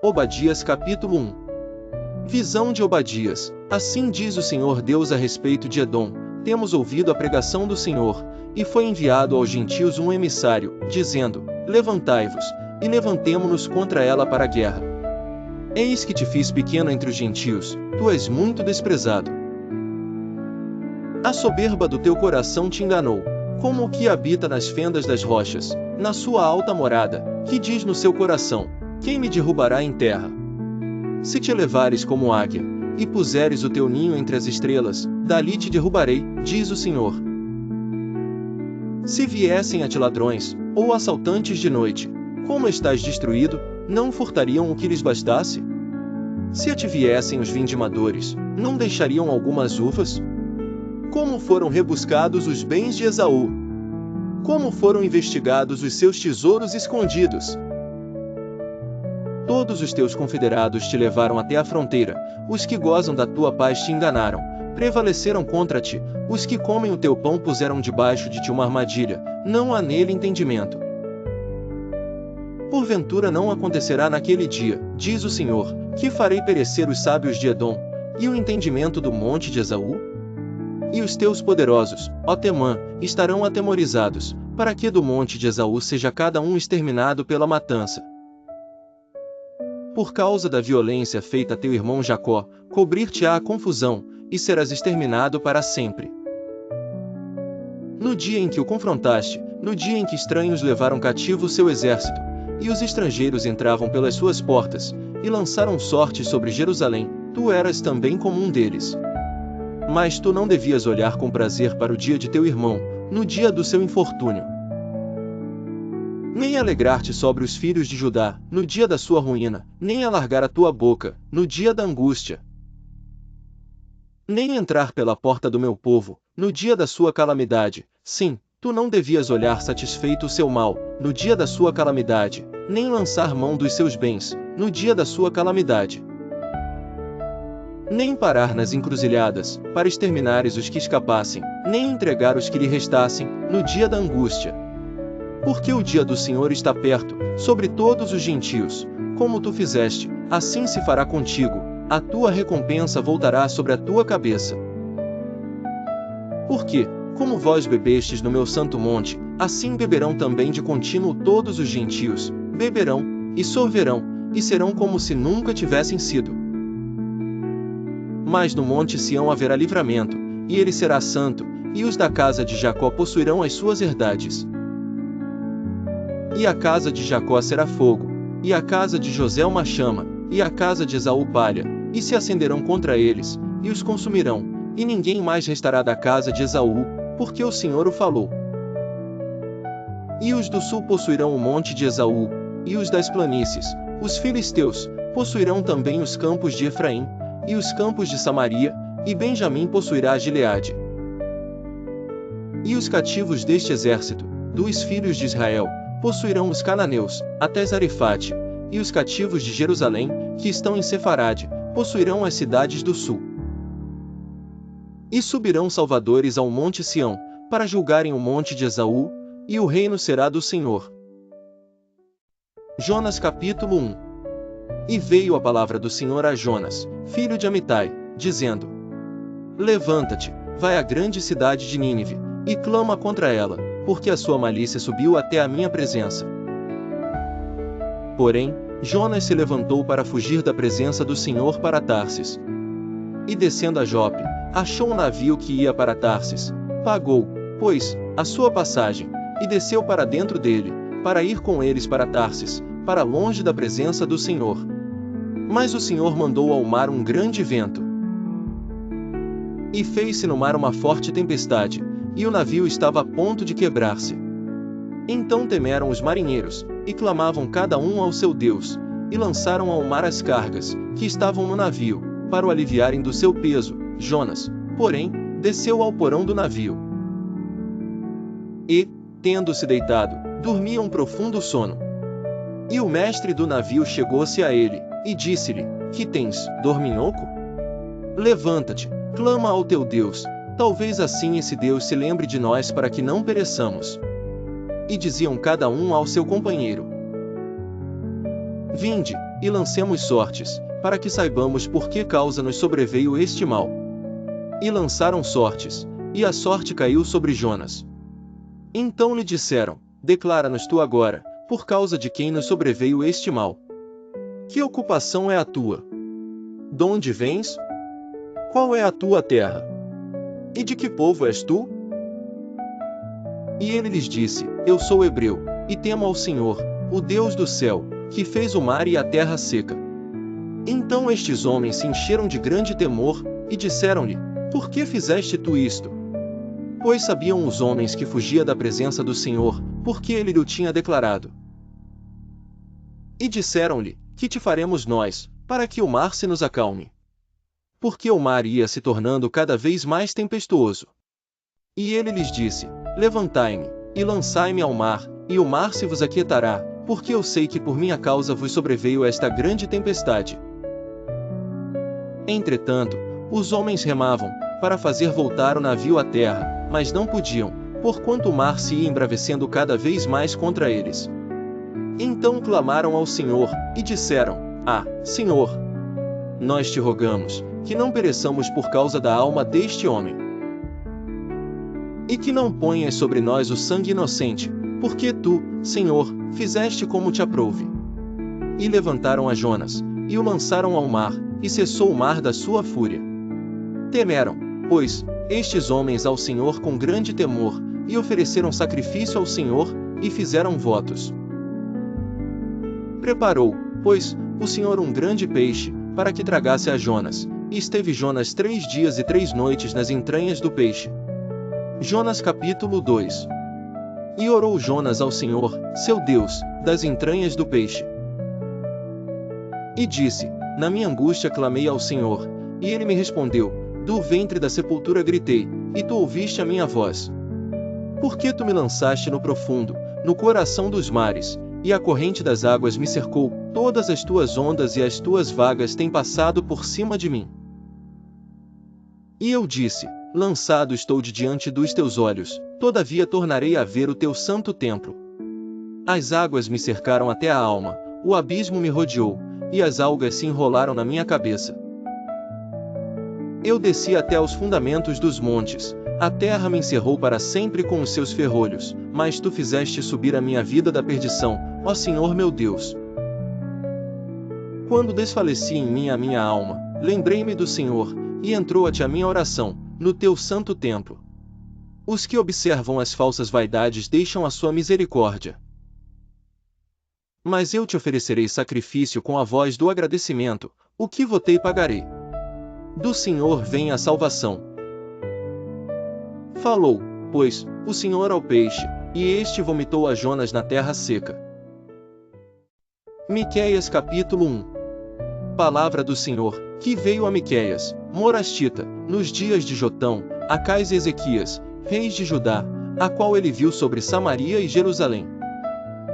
Obadias capítulo 1. Visão de Obadias. Assim diz o Senhor Deus a respeito de Edom: temos ouvido a pregação do Senhor, e foi enviado aos gentios um emissário, dizendo: levantai-vos, e levantemo-nos contra ela para a guerra. Eis que te fiz pequeno entre os gentios, tu és muito desprezado. A soberba do teu coração te enganou, como o que habita nas fendas das rochas, na sua alta morada, que diz no seu coração: quem me derrubará em terra? Se te elevares como águia, e puseres o teu ninho entre as estrelas, dali te derrubarei, diz o Senhor. Se viessem a ti ladrões, ou assaltantes de noite, como estás destruído, não furtariam o que lhes bastasse? Se a ti viessem os vindimadores, não deixariam algumas uvas? Como foram rebuscados os bens de Esaú! Como foram investigados os seus tesouros escondidos! Todos os teus confederados te levaram até a fronteira, os que gozam da tua paz te enganaram, prevaleceram contra ti, os que comem o teu pão puseram debaixo de ti uma armadilha, não há nele entendimento. Porventura não acontecerá naquele dia, diz o Senhor, que farei perecer os sábios de Edom, e o entendimento do monte de Esaú? E os teus poderosos, ó Temã, estarão atemorizados, para que do monte de Esaú seja cada um exterminado pela matança. Por causa da violência feita a teu irmão Jacó, cobrir-te-á a confusão, e serás exterminado para sempre. No dia em que o confrontaste, no dia em que estranhos levaram cativo o seu exército, e os estrangeiros entravam pelas suas portas, e lançaram sorte sobre Jerusalém, tu eras também como um deles. Mas tu não devias olhar com prazer para o dia de teu irmão, no dia do seu infortúnio. Nem alegrar-te sobre os filhos de Judá, no dia da sua ruína, nem alargar a tua boca, no dia da angústia. Nem entrar pela porta do meu povo, no dia da sua calamidade. Sim, tu não devias olhar satisfeito o seu mal, no dia da sua calamidade, nem lançar mão dos seus bens, no dia da sua calamidade. Nem parar nas encruzilhadas, para exterminares os que escapassem, nem entregar os que lhe restassem, no dia da angústia. Porque o dia do Senhor está perto, sobre todos os gentios. Como tu fizeste, assim se fará contigo, a tua recompensa voltará sobre a tua cabeça. Porque, como vós bebestes no meu santo monte, assim beberão também de contínuo todos os gentios, beberão, e sorverão, e serão como se nunca tivessem sido. Mas no monte Sião haverá livramento, e ele será santo, e os da casa de Jacó possuirão as suas herdades. E a casa de Jacó será fogo, e a casa de José uma chama, e a casa de Esaú palha, e se acenderão contra eles, e os consumirão, e ninguém mais restará da casa de Esaú, porque o Senhor o falou. E os do sul possuirão o monte de Esaú, e os das planícies, os filisteus, possuirão também os campos de Efraim, e os campos de Samaria, e Benjamim possuirá Gileade. E os cativos deste exército, dos filhos de Israel, possuirão os cananeus, até Zarefate, e os cativos de Jerusalém, que estão em Sefarade, possuirão as cidades do sul. E subirão salvadores ao monte Sião, para julgarem o monte de Esaú, e o reino será do Senhor. Jonas capítulo 1. E veio a palavra do Senhor a Jonas, filho de Amitai, dizendo: levanta-te, vai à grande cidade de Nínive, e clama contra ela, porque a sua malícia subiu até a minha presença. Porém, Jonas se levantou para fugir da presença do Senhor para Tarsis. E descendo a Jope, achou um navio que ia para Tarsis, pagou, pois, a sua passagem, e desceu para dentro dele, para ir com eles para Tarsis, para longe da presença do Senhor. Mas o Senhor mandou ao mar um grande vento, e fez-se no mar uma forte tempestade, e o navio estava a ponto de quebrar-se. Então temeram os marinheiros, e clamavam cada um ao seu Deus, e lançaram ao mar as cargas, que estavam no navio, para o aliviarem do seu peso. Jonas, porém, desceu ao porão do navio. E, tendo-se deitado, dormia um profundo sono. E o mestre do navio chegou-se a ele, e disse-lhe: que tens, dorminhoco? Levanta-te, clama ao teu Deus, talvez assim esse Deus se lembre de nós para que não pereçamos. E diziam cada um ao seu companheiro: vinde, e lancemos sortes, para que saibamos por que causa nos sobreveio este mal. E lançaram sortes, e a sorte caiu sobre Jonas. Então lhe disseram: declara-nos tu agora, por causa de quem nos sobreveio este mal. Que ocupação é a tua? Donde vens? Qual é a tua terra? E de que povo és tu? E ele lhes disse: eu sou hebreu, e temo ao Senhor, o Deus do céu, que fez o mar e a terra seca. Então estes homens se encheram de grande temor, e disseram-lhe: por que fizeste tu isto? Pois sabiam os homens que fugia da presença do Senhor, porque ele lhe o tinha declarado. E disseram-lhe: que te faremos nós, para que o mar se nos acalme? Porque o mar ia se tornando cada vez mais tempestuoso. E ele lhes disse: levantai-me, e lançai-me ao mar, e o mar se vos aquietará, porque eu sei que por minha causa vos sobreveio esta grande tempestade. Entretanto, os homens remavam, para fazer voltar o navio à terra, mas não podiam, porquanto o mar se ia embravecendo cada vez mais contra eles. Então clamaram ao Senhor, e disseram: ah, Senhor! Nós te rogamos, que não pereçamos por causa da alma deste homem. E que não ponhas sobre nós o sangue inocente, porque tu, Senhor, fizeste como te aprouve. E levantaram a Jonas, e o lançaram ao mar, e cessou o mar da sua fúria. Temeram, pois, estes homens ao Senhor com grande temor, e ofereceram sacrifício ao Senhor, e fizeram votos. Preparou, pois, o Senhor um grande peixe, para que tragasse a Jonas, e esteve Jonas 3 dias e 3 noites nas entranhas do peixe. Jonas capítulo 2. E orou Jonas ao Senhor, seu Deus, das entranhas do peixe. E disse: na minha angústia clamei ao Senhor, e ele me respondeu, do ventre da sepultura gritei, e tu ouviste a minha voz. Por que tu me lançaste no profundo, no coração dos mares, e a corrente das águas me cercou, todas as tuas ondas e as tuas vagas têm passado por cima de mim. E eu disse: lançado estou de diante dos teus olhos, todavia tornarei a ver o teu santo templo. As águas me cercaram até a alma, o abismo me rodeou, e as algas se enrolaram na minha cabeça. Eu desci até aos fundamentos dos montes, a terra me encerrou para sempre com os seus ferrolhos, mas tu fizeste subir a minha vida da perdição, ó Senhor meu Deus. Quando desfaleci em mim a minha alma, lembrei-me do Senhor, e entrou-te a minha oração, no teu santo templo. Os que observam as falsas vaidades deixam a sua misericórdia. Mas eu te oferecerei sacrifício com a voz do agradecimento, o que votei pagarei. Do Senhor vem a salvação. Falou, pois, o Senhor ao peixe, e este vomitou a Jonas na terra seca. Miqueias capítulo 1. Palavra do Senhor, que veio a Miqueias, morastita, nos dias de Jotão, Acais e Ezequias, reis de Judá, a qual ele viu sobre Samaria e Jerusalém.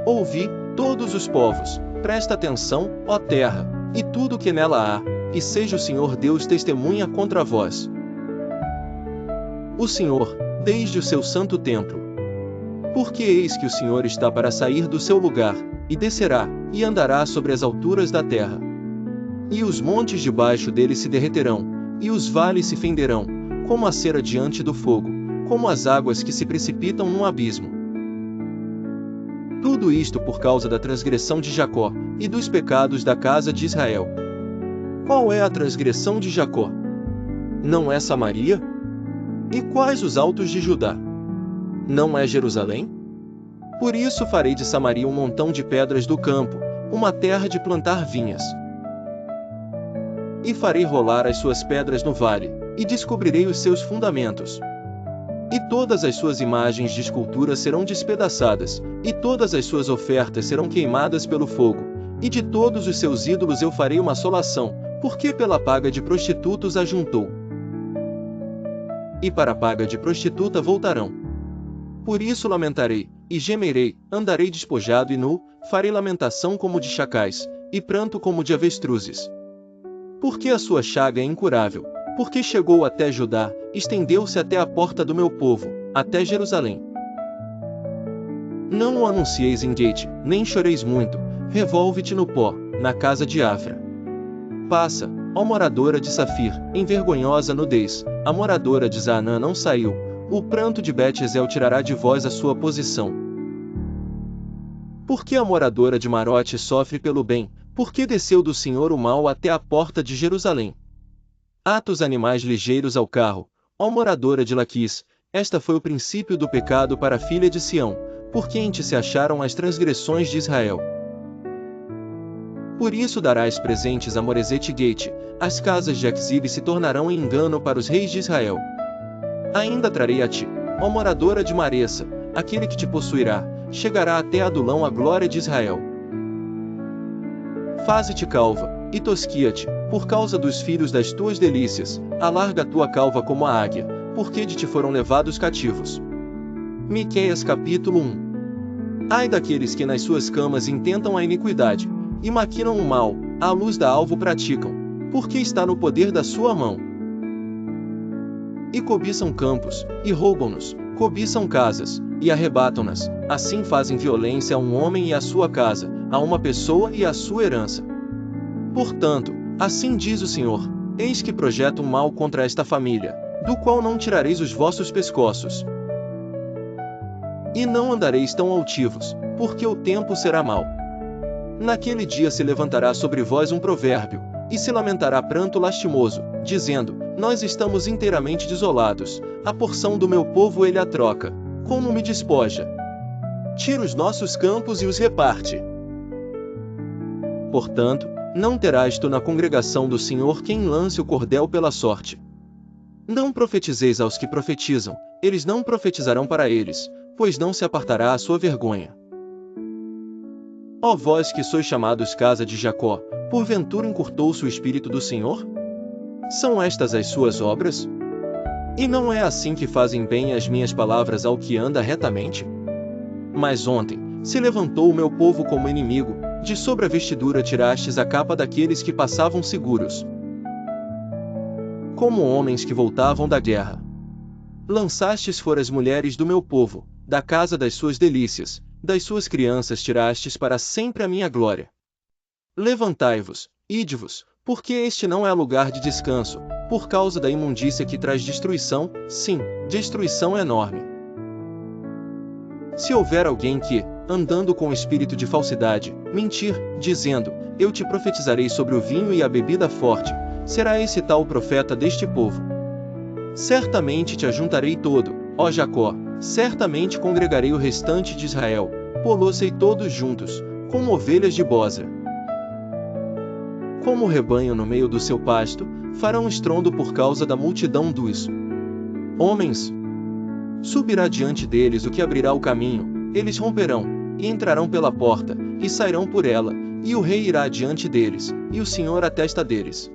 Ouvi, todos os povos, presta atenção, ó terra, e tudo que nela há, e seja o Senhor Deus testemunha contra vós. O Senhor, desde o seu santo templo. Porque eis que o Senhor está para sair do seu lugar, e descerá, e andará sobre as alturas da terra. E os montes debaixo dele se derreterão, e os vales se fenderão, como a cera diante do fogo, como as águas que se precipitam num abismo. Tudo isto por causa da transgressão de Jacó, e dos pecados da casa de Israel. Qual é a transgressão de Jacó? Não é Samaria? E quais os altos de Judá? Não é Jerusalém? Por isso farei de Samaria um montão de pedras do campo, uma terra de plantar vinhas. E farei rolar as suas pedras no vale, e descobrirei os seus fundamentos. E todas as suas imagens de escultura serão despedaçadas, e todas as suas ofertas serão queimadas pelo fogo, e de todos os seus ídolos eu farei uma assolação, porque pela paga de prostitutos ajuntou. E para a paga de prostituta voltarão. Por isso lamentarei, e gemerei, andarei despojado e nu, farei lamentação como de chacais, e pranto como de avestruzes. Porque a sua chaga é incurável, porque chegou até Judá, estendeu-se até a porta do meu povo, até Jerusalém. Não o anuncieis em Gate, nem choreis muito, revolve-te no pó, na casa de Afra. Passa, ó moradora de Safir, em vergonhosa nudez, a moradora de Zaanã não saiu, o pranto de Bet-Ezel tirará de vós a sua posição. Por que a moradora de Marote sofre pelo bem, porque desceu do Senhor o mal até a porta de Jerusalém? Atos animais ligeiros ao carro, ó moradora de Laquis, esta foi o princípio do pecado para a filha de Sião, porque em ti se acharam as transgressões de Israel. Por isso darás presentes a Moresete Gate, as casas de Axib se tornarão em engano para os reis de Israel. Ainda trarei a ti, ó moradora de Maressa, aquele que te possuirá, chegará até Adulão a glória de Israel. Faze-te calva, e tosquia-te, por causa dos filhos das tuas delícias, alarga a tua calva como a águia, porque de ti foram levados cativos. Miqueias capítulo 1. Ai daqueles que nas suas camas intentam a iniquidade, e maquinam o mal, à luz da alvo praticam, porque está no poder da sua mão. E cobiçam campos, e roubam-nos, cobiçam casas, e arrebatam-nas, assim fazem violência a um homem e à sua casa, a uma pessoa e à sua herança. Portanto, assim diz o Senhor, eis que projeto um mal contra esta família, do qual não tirareis os vossos pescoços. E não andareis tão altivos, porque o tempo será mau. Naquele dia se levantará sobre vós um provérbio, e se lamentará pranto lastimoso, dizendo, nós estamos inteiramente desolados, a porção do meu povo ele a troca, como me despoja. Tira os nossos campos e os reparte. Portanto, não terás tu na congregação do Senhor quem lance o cordel pela sorte. Não profetizeis aos que profetizam, eles não profetizarão para eles, pois não se apartará a sua vergonha. Ó vós que sois chamados casa de Jacó, porventura encurtou-se o Espírito do Senhor? São estas as suas obras? E não é assim que fazem bem as minhas palavras ao que anda retamente? Mas ontem, se levantou o meu povo como inimigo, de sobre a vestidura tirastes a capa daqueles que passavam seguros. Como homens que voltavam da guerra. Lançastes fora as mulheres do meu povo, da casa das suas delícias, das suas crianças tirastes para sempre a minha glória. Levantai-vos, ide-vos, porque este não é lugar de descanso, por causa da imundícia que traz destruição, sim, destruição enorme. Se houver alguém que, andando com espírito de falsidade, mentir, dizendo, eu te profetizarei sobre o vinho e a bebida forte, será esse tal profeta deste povo. Certamente te ajuntarei todo, ó Jacó, certamente congregarei o restante de Israel, pô-los-ei todos juntos, como ovelhas de Bosra. Como o rebanho no meio do seu pasto, farão estrondo por causa da multidão dos homens. Subirá diante deles o que abrirá o caminho, eles romperão, e entrarão pela porta, e sairão por ela, e o rei irá diante deles, e o Senhor à testa deles.